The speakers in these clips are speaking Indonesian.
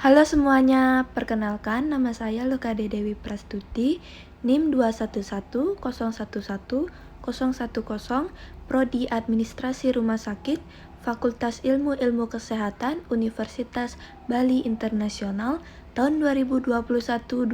Halo semuanya, perkenalkan nama saya Lukade Dewi Prastuti, NIM 211011010, Prodi Administrasi Rumah Sakit, Fakultas Ilmu Kesehatan, Universitas Bali Internasional, tahun 2021-2022.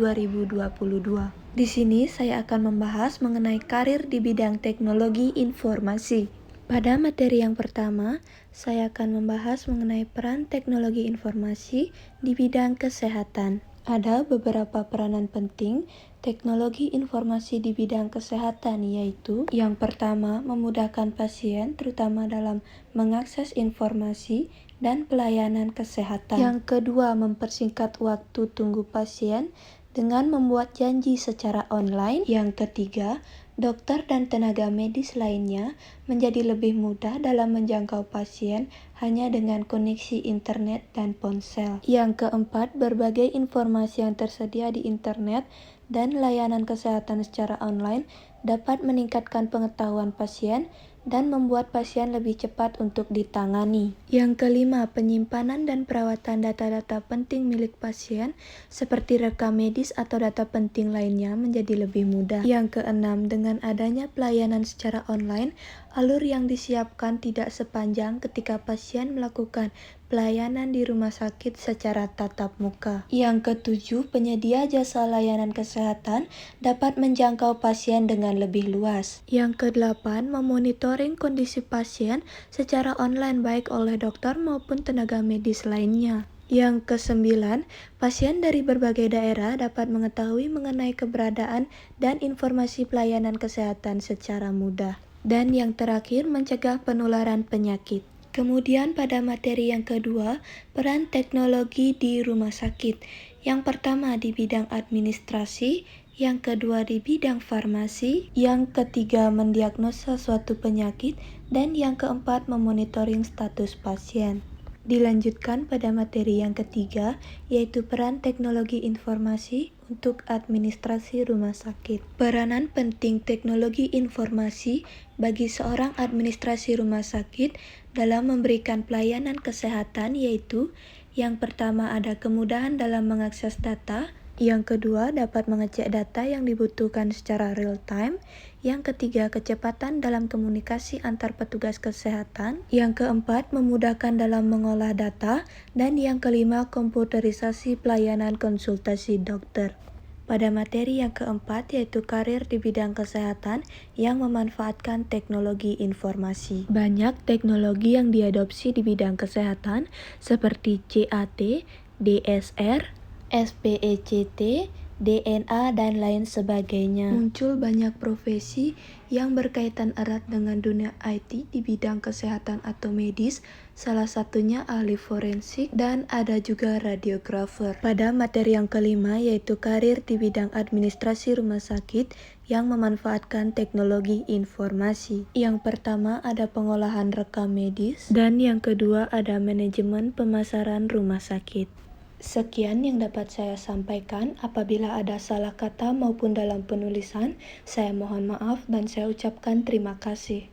Di sini saya akan membahas mengenai karir di bidang teknologi informasi. Pada materi yang pertama, saya akan membahas mengenai peran teknologi informasi di bidang kesehatan. Ada beberapa peranan penting teknologi informasi di bidang kesehatan, yaitu yang pertama, memudahkan pasien terutama dalam mengakses informasi dan pelayanan kesehatan. Yang kedua, mempersingkat waktu tunggu pasien dengan membuat janji secara online. Yang ketiga, dokter dan tenaga medis lainnya menjadi lebih mudah dalam menjangkau pasien hanya dengan koneksi internet dan ponsel. Yang keempat, berbagai informasi yang tersedia di internet dan layanan kesehatan secara online dapat meningkatkan pengetahuan pasien dan membuat pasien lebih cepat untuk ditangani. Yang kelima, penyimpanan dan perawatan data-data penting milik pasien seperti rekam medis atau data penting lainnya menjadi lebih mudah. Yang keenam, dengan adanya pelayanan secara online, alur yang disiapkan tidak sepanjang ketika pasien melakukan pelayanan di rumah sakit secara tatap muka. Yang ketujuh, penyedia jasa layanan kesehatan dapat menjangkau pasien dengan lebih luas. Yang kedelapan, memonitoring kondisi pasien secara online baik oleh dokter maupun tenaga medis lainnya. Yang kesembilan, pasien dari berbagai daerah dapat mengetahui mengenai keberadaan dan informasi pelayanan kesehatan secara mudah. Dan yang terakhir, mencegah penularan penyakit. Kemudian pada materi yang kedua, peran teknologi di rumah sakit. Yang pertama di bidang administrasi, yang kedua di bidang farmasi, yang ketiga mendiagnosa suatu penyakit, dan yang keempat memonitoring status pasien. Dilanjutkan pada materi yang ketiga, yaitu peran teknologi informasi untuk administrasi rumah sakit. Peranan penting teknologi informasi bagi seorang administrasi rumah sakit dalam memberikan pelayanan kesehatan yaitu yang pertama ada kemudahan dalam mengakses data, yang kedua dapat mengecek data yang dibutuhkan secara real time, yang ketiga kecepatan dalam komunikasi antar petugas kesehatan, yang keempat memudahkan dalam mengolah data, dan yang kelima komputerisasi pelayanan konsultasi dokter. Pada materi yang keempat yaitu karir di bidang kesehatan yang memanfaatkan teknologi informasi. Banyak teknologi yang diadopsi di bidang kesehatan seperti CAT, DSR, SPECT, DNA, dan lain sebagainya. Muncul banyak profesi yang berkaitan erat dengan dunia IT di bidang kesehatan atau medis, salah satunya ahli forensik dan ada juga radiografer. Pada materi yang kelima yaitu karir di bidang administrasi rumah sakit yang memanfaatkan teknologi informasi. Yang pertama ada pengolahan rekam medis dan yang kedua ada manajemen pemasaran rumah sakit. Sekian yang dapat saya sampaikan. Apabila ada salah kata maupun dalam penulisan, saya mohon maaf dan saya ucapkan terima kasih.